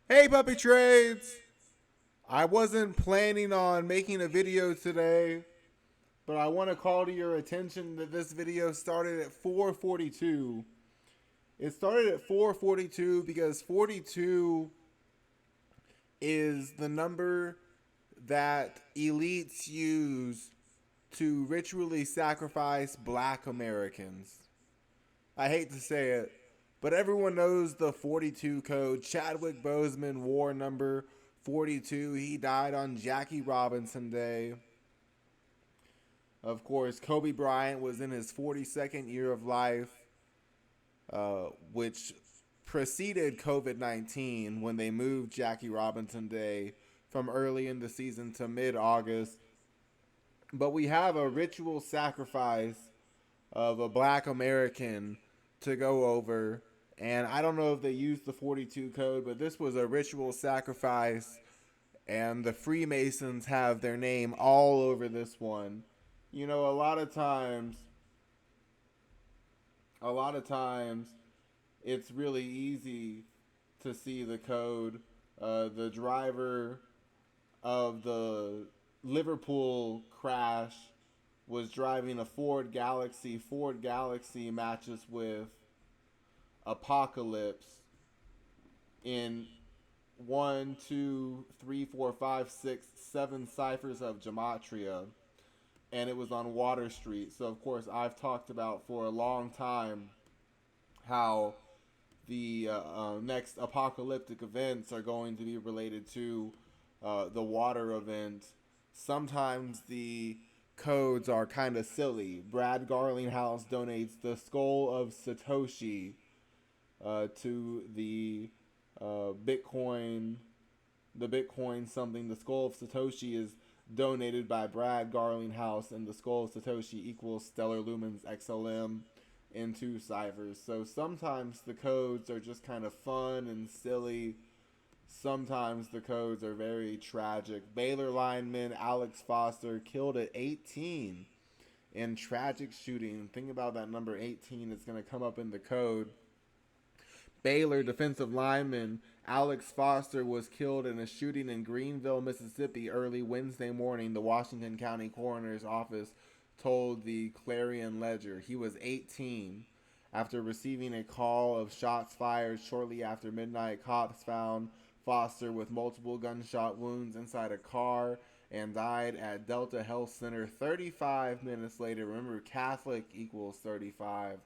Hey, Puppy Trades! I wasn't planning on making a video today, but I want to call to your attention that this video started at 4:42. It started at 4:42 because 42 is the number that elites use to ritually sacrifice black Americans. I hate to say it, but everyone knows the 42 code. Chadwick Boseman wore number 42. He died on Jackie Robinson Day. Of course, Kobe Bryant was in his 42nd year of life, which preceded COVID 19 when they moved Jackie Robinson Day from early in the season to mid August. But we have a ritual sacrifice of a black American to go over. And I don't know if they used the 42 code, but this was a ritual sacrifice. And the Freemasons have their name all over this one. You know, a lot of times, it's really easy to see the code. The driver of the Liverpool crash was driving a Ford Galaxy. Ford Galaxy matches with Apocalypse in one, two, three, four, five, six, seven ciphers of gematria, and it was on Water Street. So of course I've talked about for a long time how the next apocalyptic events are going to be related to the water event. Sometimes the codes are kind of silly. Brad Garlinghouse donates the skull of Satoshi to Bitcoin, the Bitcoin something. The skull of Satoshi is donated by Brad Garlinghouse, and the skull of Satoshi equals Stellar Lumens XLM in two ciphers. So sometimes the codes are just kind of fun and silly. Sometimes the codes are very tragic. Baylor lineman Alex Foster killed at 18 in tragic shooting. Think about that number 18. It's going to come up in the code. Baylor defensive lineman Alex Foster was killed in a shooting in Greenville, Mississippi early Wednesday morning, the Washington County Coroner's Office told the Clarion Ledger. He was 18. After receiving a call of shots fired shortly after midnight, cops found Foster with multiple gunshot wounds inside a car and died at Delta Health Center 35 minutes later. Remember, Catholic equals 35.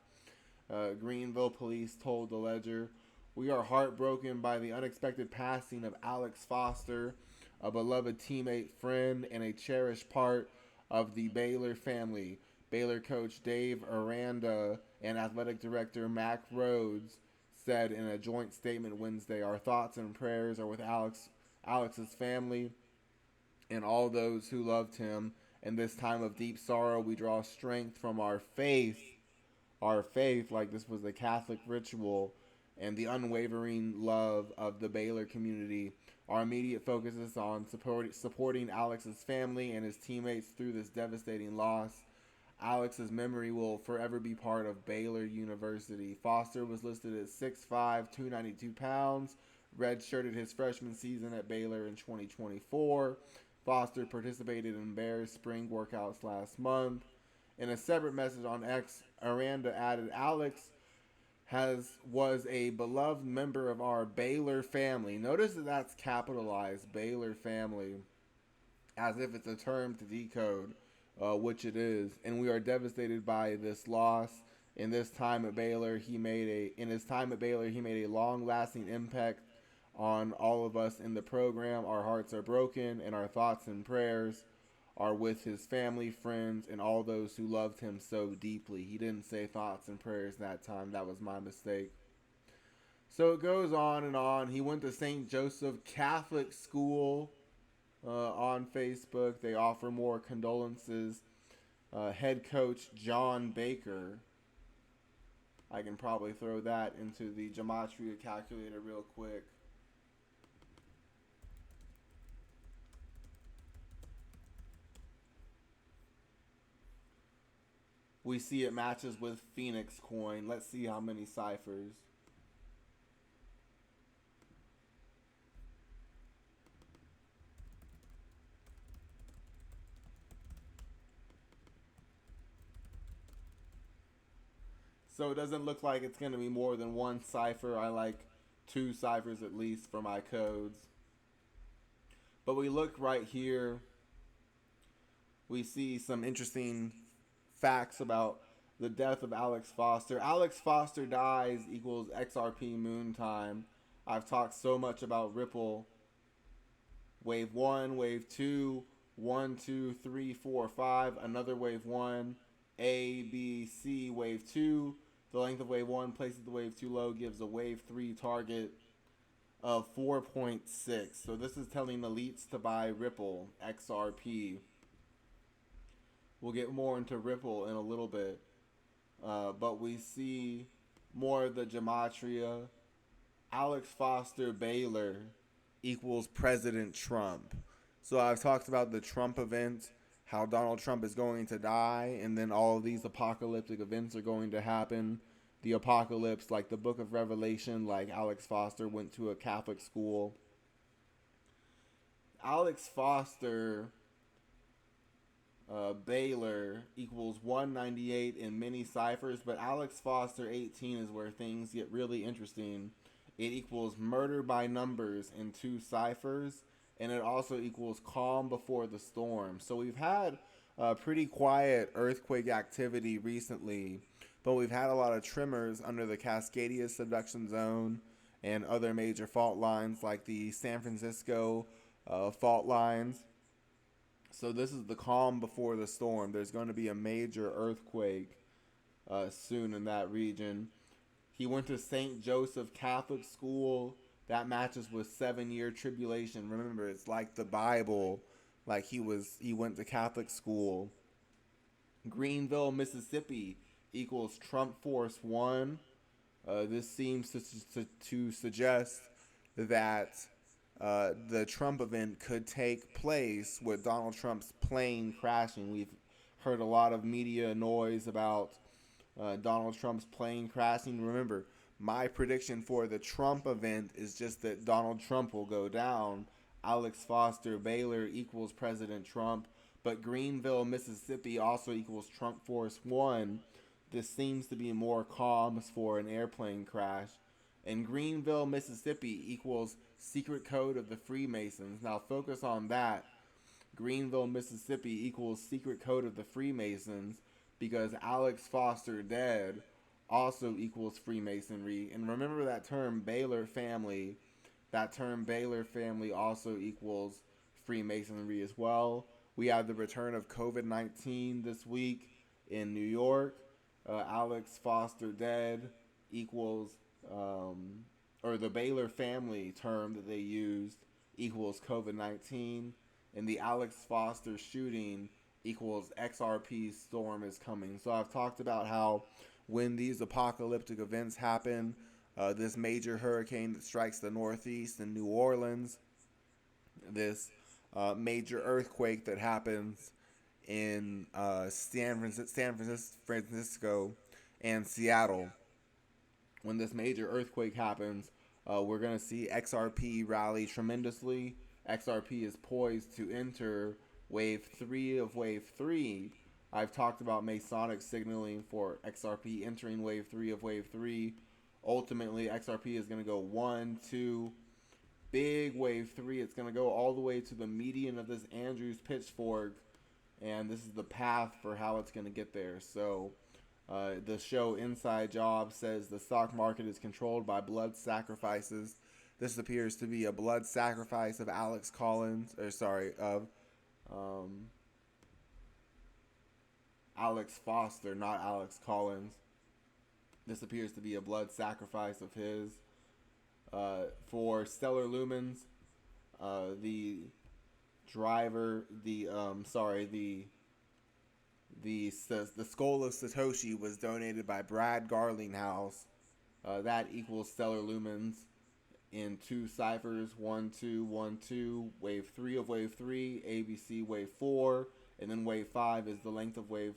Greenville police told the Ledger, "We are heartbroken by the unexpected passing of Alex Foster, a beloved teammate, friend, and a cherished part of the Baylor family." Baylor coach Dave Aranda and athletic director Mac Rhodes said in a joint statement Wednesday, "Our thoughts and prayers are with Alex's family and all those who loved him. In this time of deep sorrow, we draw strength from our faith, like this was a Catholic ritual, and the unwavering love of the Baylor community. Our immediate focus is on supporting Alex's family and his teammates through this devastating loss. Alex's memory will forever be part of Baylor University." Foster was listed at 6'5", 292 pounds, redshirted his freshman season at Baylor in 2024. Foster participated in Bears spring workouts last month. In a separate message on X, Aranda added, "Alex was a beloved member of our Baylor family." Notice that that's capitalized, Baylor family, as if it's a term to decode, which it is. And we are devastated by this loss. In his time at Baylor, he made a long-lasting impact on all of us in the program. Our hearts are broken, and our thoughts and prayers are with his family, friends, and all those who loved him so deeply. He didn't say thoughts and prayers that time. That was my mistake. So it goes on and on. He went to St. Joseph Catholic School on Facebook. They offer more condolences. Head coach John Baker. I can probably throw that into the gematria calculator real quick. We see it matches with Phoenix coin. Let's see how many ciphers. So it doesn't look like it's going to be more than one cipher. I like 2 ciphers at least for my codes. But we look right here. We see some interesting facts about the death of Alex Foster. Alex Foster dies equals XRP moon time. I've talked so much about Ripple. Wave 1, wave 2, 1, 2, 3, 4, 5. Another wave 1, A, B, C, wave 2. The length of wave 1 places the wave 2 low, gives a wave 3 target of 4.6. So this is telling elites to buy Ripple, XRP. We'll get more into Ripple in a little bit. But we see more of the gematria. Alex Foster Baylor equals President Trump. So I've talked about the Trump event, how Donald Trump is going to die, and then all of these apocalyptic events are going to happen. The apocalypse, like the book of Revelation, like Alex Foster went to a Catholic school. Alex Foster Baylor equals 198 in many ciphers, but Alex Foster 18 is where things get really interesting. It equals murder by numbers in 2 ciphers, and it also equals calm before the storm. So we've had pretty quiet earthquake activity recently, but we've had a lot of tremors under the Cascadia subduction zone and other major fault lines like the San Francisco fault lines. So this is the calm before the storm. There's going to be a major earthquake soon in that region. He went to St. Joseph Catholic School. That matches with 7-year tribulation. Remember, it's like the Bible. Like he went to Catholic school. Greenville, Mississippi equals Trump Force 1. This seems to suggest that the Trump event could take place with Donald Trump's plane crashing. We've heard a lot of media noise about Donald Trump's plane crashing. Remember, my prediction for the Trump event is just that Donald Trump will go down. Alex Foster Baylor equals President Trump, but Greenville, Mississippi also equals Trump Force 1. This seems to be more calms for an airplane crash. And Greenville, Mississippi equals secret code of the Freemasons. Now focus on that. Greenville, Mississippi equals secret code of the Freemasons because Alex Foster dead also equals Freemasonry. And remember that term Baylor family. That term Baylor family also equals Freemasonry as well. We have the return of COVID-19 this week in New York. Alex Foster dead equals, or the Baylor family term that they used equals COVID-19. And the Alex Foster shooting equals XRP storm is coming. So I've talked about how when these apocalyptic events happen, this major hurricane that strikes the Northeast and New Orleans, this major earthquake that happens in San Francisco and Seattle. When this major earthquake happens, we're going to see XRP rally tremendously. XRP is poised to enter wave 3 of wave 3. I've talked about Masonic signaling for XRP entering wave 3 of wave 3. Ultimately, XRP is going to go 1, 2, big wave 3. It's going to go all the way to the median of this Andrews pitchfork, and this is the path for how it's going to get there. So the show Inside Job says the stock market is controlled by blood sacrifices. This appears to be a blood sacrifice of Alex Foster, not Alex Collins. This appears to be a blood sacrifice of his. For Stellar Lumens, the skull of Satoshi was donated by Brad Garlinghouse. That equals Stellar Lumens in 2 ciphers, 1, 2, 1, 2, wave 3 of wave 3, ABC wave 4, and then wave 5 is the length of wave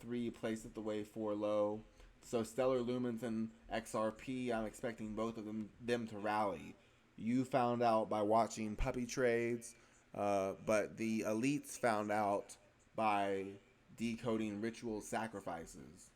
3 placed at the wave 4 low. So Stellar Lumens and XRP, I'm expecting both of them to rally. You found out by watching puppy trades, but the elites found out by decoding ritual sacrifices.